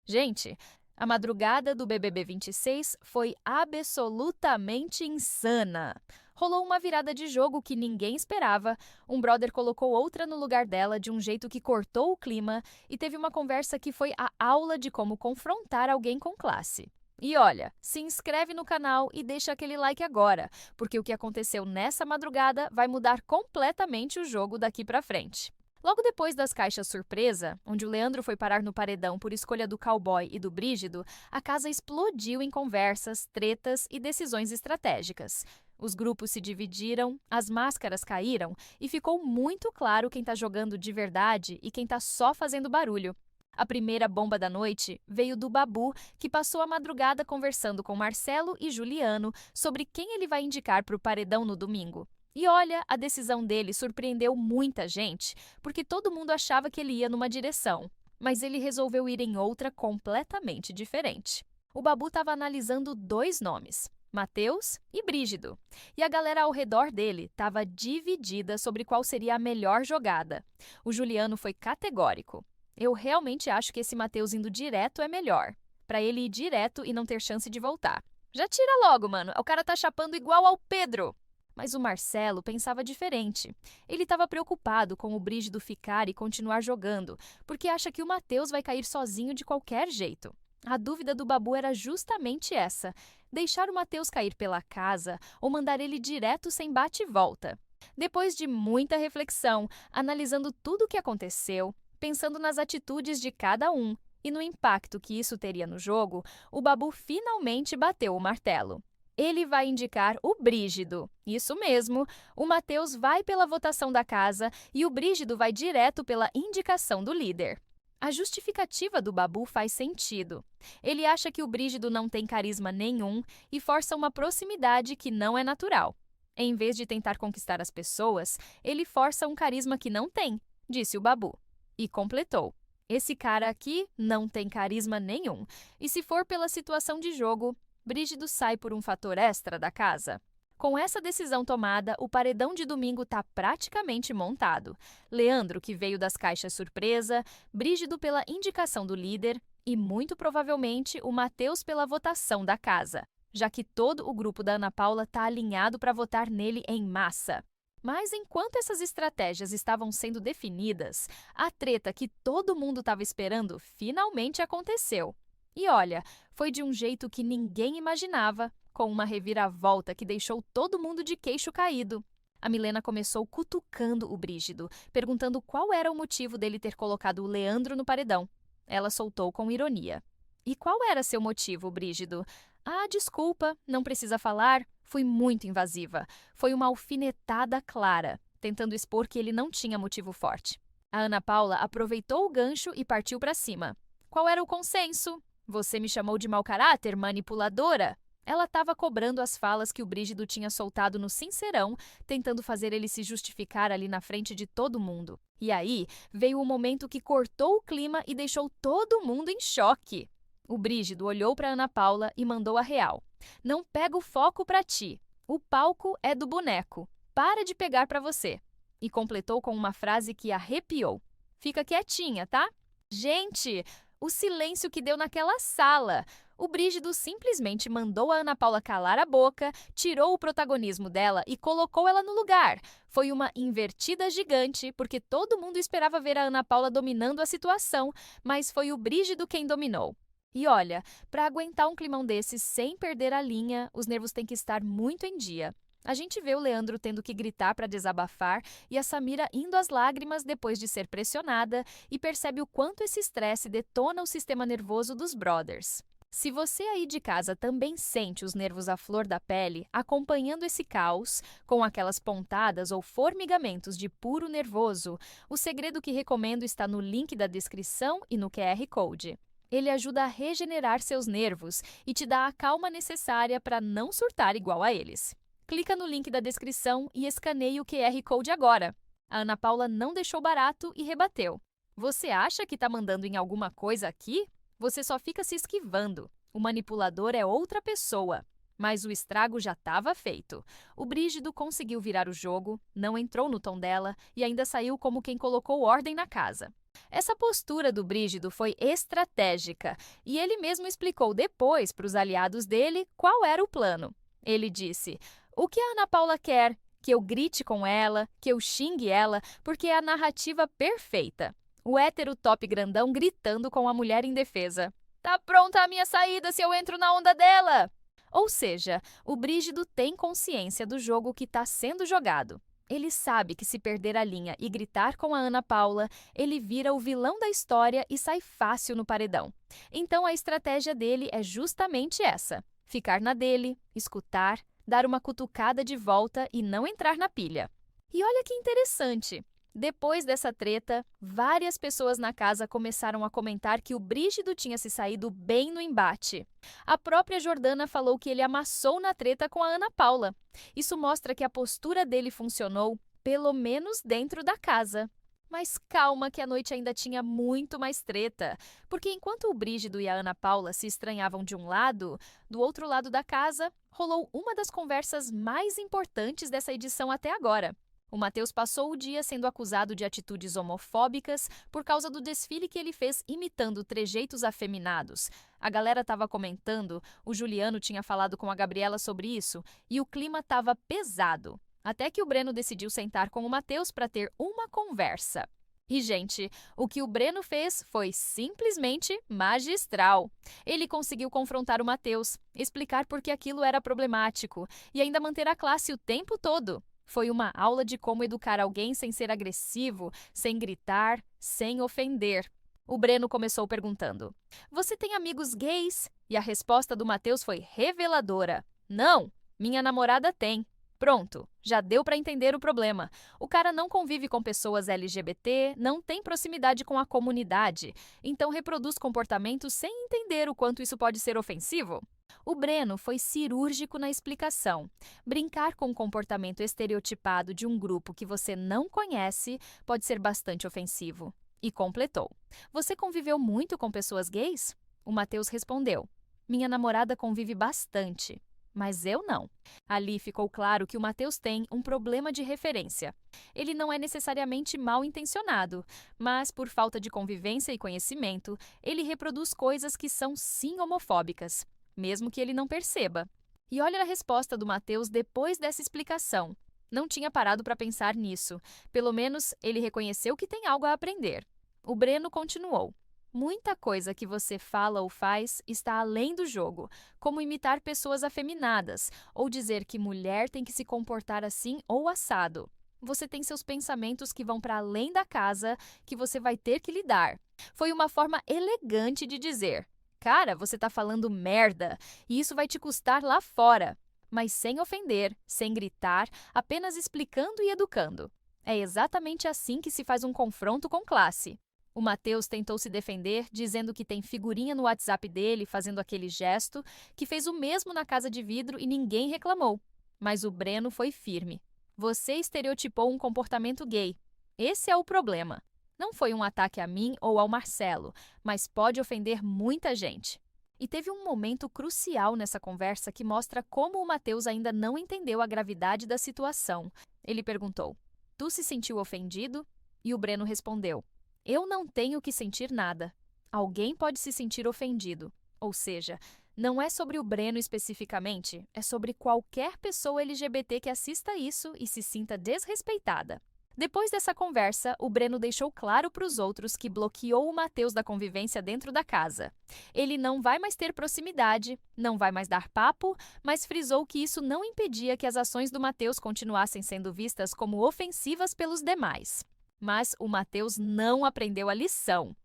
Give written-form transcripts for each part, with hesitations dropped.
Gente, a madrugada do BBB 26 foi absolutamente insana. Rolou uma virada de jogo que ninguém esperava, um brother colocou outra no lugar dela de um jeito que cortou o clima e teve uma conversa que foi a aula de como confrontar alguém com classe. E olha, se inscreve no canal e deixa aquele like agora, porque o que aconteceu nessa madrugada vai mudar completamente o jogo daqui pra frente. Logo depois das caixas surpresa, onde o Leandro foi parar no paredão por escolha do cowboy e do Brígido, a casa explodiu em conversas, tretas e decisões estratégicas. Os grupos se dividiram, as máscaras caíram e ficou muito claro quem tá jogando de verdade e quem tá só fazendo barulho. A primeira bomba da noite veio do Babu, que passou a madrugada conversando com Marcelo e Juliano sobre quem ele vai indicar para o paredão no domingo. E olha, a decisão dele surpreendeu muita gente, porque todo mundo achava que ele ia numa direção, mas ele resolveu ir em outra completamente diferente. O Babu estava analisando dois nomes, Matheus e Brígido, e a galera ao redor dele estava dividida sobre qual seria a melhor jogada. O Juliano foi categórico. Eu realmente acho que esse Matheus indo direto é melhor, para ele ir direto e não ter chance de voltar. Já tira logo, mano, o cara tá chapando igual ao Pedro. Mas o Marcelo pensava diferente. Ele estava preocupado com o Brígido ficar e continuar jogando, porque acha que o Matheus vai cair sozinho de qualquer jeito. A dúvida do Babu era justamente essa: deixar o Matheus cair pela casa ou mandar ele direto sem bate e volta. Depois de muita reflexão, analisando tudo o que aconteceu, pensando nas atitudes de cada um e no impacto que isso teria no jogo, o Babu finalmente bateu o martelo. Ele vai indicar o Brígido. Isso mesmo, o Matheus vai pela votação da casa e o Brígido vai direto pela indicação do líder. A justificativa do Babu faz sentido. Ele acha que o Brígido não tem carisma nenhum e força uma proximidade que não é natural. Em vez de tentar conquistar as pessoas, ele força um carisma que não tem, disse o Babu. E completou: esse cara aqui não tem carisma nenhum, e se for pela situação de jogo, Brígido sai por um fator extra da casa. Com essa decisão tomada, o paredão de domingo está praticamente montado. Leandro, que veio das caixas surpresa, Brígido pela indicação do líder e, muito provavelmente, o Matheus pela votação da casa, já que todo o grupo da Ana Paula está alinhado para votar nele em massa. Mas enquanto essas estratégias estavam sendo definidas, a treta que todo mundo estava esperando finalmente aconteceu. E olha, foi de um jeito que ninguém imaginava, com uma reviravolta que deixou todo mundo de queixo caído. A Milena começou cutucando o Brígido, perguntando qual era o motivo dele ter colocado o Leandro no paredão. Ela soltou com ironia: e qual era seu motivo, Brígido? Ah, desculpa, não precisa falar. Fui muito invasiva. Foi uma alfinetada clara, tentando expor que ele não tinha motivo forte. A Ana Paula aproveitou o gancho e partiu para cima. Qual era o consenso? Você me chamou de mau caráter, manipuladora? Ela estava cobrando as falas que o Brígido tinha soltado no Sincerão, tentando fazer ele se justificar ali na frente de todo mundo. E aí veio o momento que cortou o clima e deixou todo mundo em choque. O Brígido olhou para Ana Paula e mandou a real: não pega o foco para ti. O palco é do boneco. Para de pegar para você. E completou com uma frase que arrepiou: fica quietinha, tá? Gente, o silêncio que deu naquela sala! O Brígido simplesmente mandou a Ana Paula calar a boca, tirou o protagonismo dela e colocou ela no lugar. Foi uma invertida gigante, porque todo mundo esperava ver a Ana Paula dominando a situação, mas foi o Brígido quem dominou. E olha, para aguentar um climão desses sem perder a linha, os nervos têm que estar muito em dia. A gente vê o Leandro tendo que gritar para desabafar e a Samira indo às lágrimas depois de ser pressionada e percebe o quanto esse estresse detona o sistema nervoso dos brothers. Se você aí de casa também sente os nervos à flor da pele, acompanhando esse caos, com aquelas pontadas ou formigamentos de puro nervoso, o segredo que recomendo está no link da descrição e no QR Code. Ele ajuda a regenerar seus nervos e te dá a calma necessária para não surtar igual a eles. Clica no link da descrição e escaneie o QR Code agora. A Ana Paula não deixou barato e rebateu: você acha que está mandando em alguma coisa aqui? Você só fica se esquivando. O manipulador é outra pessoa. Mas o estrago já estava feito. O Brígido conseguiu virar o jogo, não entrou no tom dela e ainda saiu como quem colocou ordem na casa. Essa postura do Brígido foi estratégica e ele mesmo explicou depois para os aliados dele qual era o plano. Ele disse: "O que a Ana Paula quer? Que eu grite com ela, que eu xingue ela, porque é a narrativa perfeita." O hétero top grandão gritando com a mulher indefesa: "Tá pronta a minha saída se eu entro na onda dela!" Ou seja, o Brígido tem consciência do jogo que está sendo jogado. Ele sabe que se perder a linha e gritar com a Ana Paula, ele vira o vilão da história e sai fácil no paredão. Então a estratégia dele é justamente essa: ficar na dele, escutar, dar uma cutucada de volta e não entrar na pilha. E olha que interessante! Depois dessa treta, várias pessoas na casa começaram a comentar que o Brígido tinha se saído bem no embate. A própria Jordana falou que ele amassou na treta com a Ana Paula. Isso mostra que a postura dele funcionou, pelo menos dentro da casa. Mas calma que a noite ainda tinha muito mais treta, porque enquanto o Brígido e a Ana Paula se estranhavam de um lado, do outro lado da casa, rolou uma das conversas mais importantes dessa edição até agora. O Matheus passou o dia sendo acusado de atitudes homofóbicas por causa do desfile que ele fez imitando trejeitos afeminados. A galera estava comentando, o Juliano tinha falado com a Gabriela sobre isso e o clima estava pesado. Até que o Breno decidiu sentar com o Matheus para ter uma conversa. E, gente, o que o Breno fez foi simplesmente magistral. Ele conseguiu confrontar o Matheus, explicar por que aquilo era problemático e ainda manter a classe o tempo todo. Foi uma aula de como educar alguém sem ser agressivo, sem gritar, sem ofender. O Breno começou perguntando: "Você tem amigos gays?" E a resposta do Matheus foi reveladora: "Não, minha namorada tem." Pronto, já deu para entender o problema. O cara não convive com pessoas LGBT, não tem proximidade com a comunidade, então reproduz comportamentos sem entender o quanto isso pode ser ofensivo. O Breno foi cirúrgico na explicação. Brincar com o comportamento estereotipado de um grupo que você não conhece pode ser bastante ofensivo. E completou: "Você conviveu muito com pessoas gays?" O Matheus respondeu: "Minha namorada convive bastante, mas eu não." Ali ficou claro que o Matheus tem um problema de referência. Ele não é necessariamente mal intencionado, mas por falta de convivência e conhecimento, ele reproduz coisas que são sim homofóbicas, mesmo que ele não perceba. E olha a resposta do Matheus depois dessa explicação. Não tinha parado para pensar nisso. Pelo menos ele reconheceu que tem algo a aprender. O Breno continuou: "Muita coisa que você fala ou faz está além do jogo, como imitar pessoas afeminadas ou dizer que mulher tem que se comportar assim ou assado. Você tem seus pensamentos que vão para além da casa, que você vai ter que lidar." Foi uma forma elegante de dizer: "Cara, você tá falando merda, e isso vai te custar lá fora." Mas sem ofender, sem gritar, apenas explicando e educando. É exatamente assim que se faz um confronto com classe. O Matheus tentou se defender, dizendo que tem figurinha no WhatsApp dele fazendo aquele gesto, que fez o mesmo na casa de vidro e ninguém reclamou. Mas o Breno foi firme: "Você estereotipou um comportamento gay. Esse é o problema. Não foi um ataque a mim ou ao Marcelo, mas pode ofender muita gente." E teve um momento crucial nessa conversa que mostra como o Matheus ainda não entendeu a gravidade da situação. Ele perguntou: "Tu se sentiu ofendido?" E o Breno respondeu: "Eu não tenho que sentir nada. Alguém pode se sentir ofendido." Ou seja, não é sobre o Breno especificamente, é sobre qualquer pessoa LGBT que assista isso e se sinta desrespeitada. Depois dessa conversa, o Breno deixou claro para os outros que bloqueou o Matheus da convivência dentro da casa. Ele não vai mais ter proximidade, não vai mais dar papo, mas frisou que isso não impedia que as ações do Matheus continuassem sendo vistas como ofensivas pelos demais. Mas o Matheus não aprendeu a lição.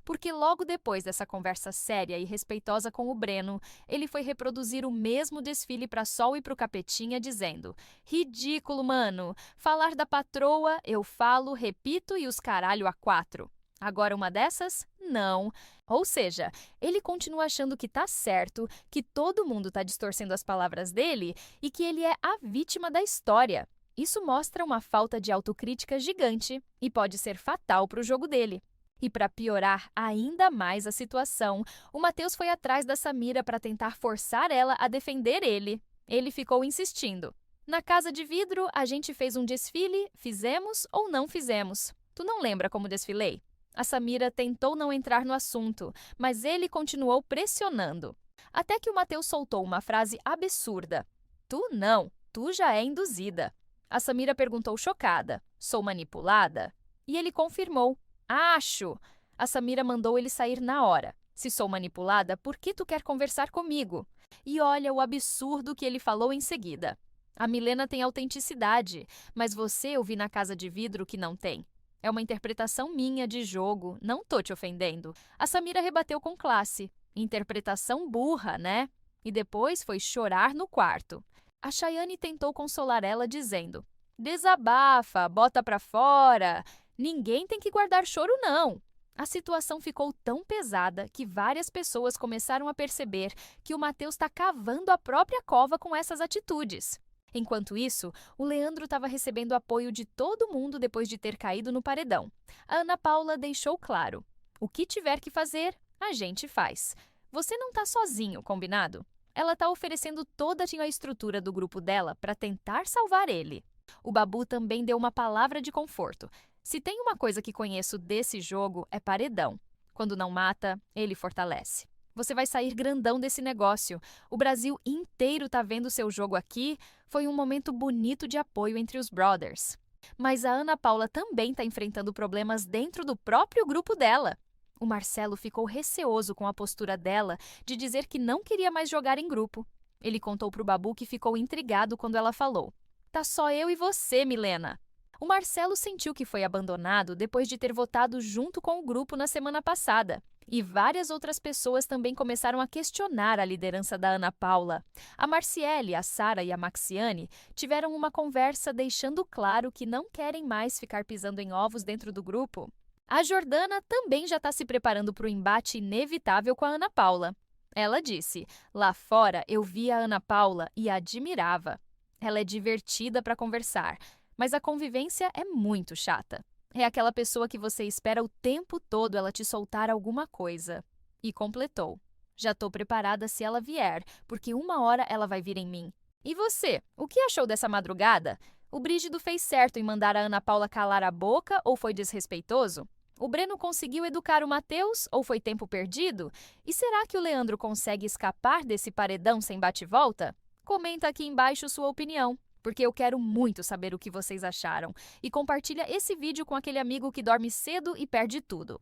Porque logo depois dessa conversa séria e respeitosa com o Breno, ele foi reproduzir o mesmo desfile para Sol e para o Capetinha, dizendo: "Ridículo, mano! Falar da patroa, eu falo, repito e os caralho a quatro. Agora uma dessas? Não." Ou seja, ele continua achando que tá certo, que todo mundo tá distorcendo as palavras dele e que ele é a vítima da história. Isso mostra uma falta de autocrítica gigante e pode ser fatal para o jogo dele. E para piorar ainda mais a situação, o Matheus foi atrás da Samira para tentar forçar ela a defender ele. Ele ficou insistindo: "Na casa de vidro, a gente fez um desfile, fizemos ou não fizemos? Tu não lembra como desfilei?" A Samira tentou não entrar no assunto, mas ele continuou pressionando. Até que o Matheus soltou uma frase absurda. Tu não, tu já é induzida. A Samira perguntou chocada. Sou manipulada? E ele confirmou. Acho! A Samira mandou ele sair na hora. Se sou manipulada, por que tu quer conversar comigo? E olha o absurdo que ele falou em seguida. A Milena tem autenticidade, mas você eu vi na casa de vidro que não tem. É uma interpretação minha de jogo, não tô te ofendendo. A Samira rebateu com classe. Interpretação burra, né? E depois foi chorar no quarto. A Chayane tentou consolar ela dizendo: Desabafa, bota pra fora. Ninguém tem que guardar choro, não. A situação ficou tão pesada que várias pessoas começaram a perceber que o Matheus está cavando a própria cova com essas atitudes. Enquanto isso, o Leandro estava recebendo apoio de todo mundo depois de ter caído no paredão. A Ana Paula deixou claro: o que tiver que fazer, a gente faz. Você não está sozinho, combinado? Ela está oferecendo toda a estrutura do grupo dela para tentar salvar ele. O Babu também deu uma palavra de conforto. Se tem uma coisa que conheço desse jogo, é paredão. Quando não mata, ele fortalece. Você vai sair grandão desse negócio. O Brasil inteiro tá vendo seu jogo aqui. Foi um momento bonito de apoio entre os brothers. Mas a Ana Paula também está enfrentando problemas dentro do próprio grupo dela. O Marcelo ficou receoso com a postura dela de dizer que não queria mais jogar em grupo. Ele contou pro Babu que ficou intrigado quando ela falou: Tá só eu e você, Milena. O Marcelo sentiu que foi abandonado depois de ter votado junto com o grupo na semana passada. E várias outras pessoas também começaram a questionar a liderança da Ana Paula. A Marciele, a Sara e a Maxiane tiveram uma conversa deixando claro que não querem mais ficar pisando em ovos dentro do grupo. A Jordana também já está se preparando para o embate inevitável com a Ana Paula. Ela disse: lá fora eu vi a Ana Paula e a admirava. Ela é divertida para conversar, mas a convivência é muito chata. É aquela pessoa que você espera o tempo todo ela te soltar alguma coisa. E completou: já estou preparada se ela vier, porque uma hora ela vai vir em mim. E você, o que achou dessa madrugada? O Brígido fez certo em mandar a Ana Paula calar a boca ou foi desrespeitoso? O Breno conseguiu educar o Matheus ou foi tempo perdido? E será que o Leandro consegue escapar desse paredão sem bate-volta? Comenta aqui embaixo sua opinião, porque eu quero muito saber o que vocês acharam. E compartilha esse vídeo com aquele amigo que dorme cedo e perde tudo.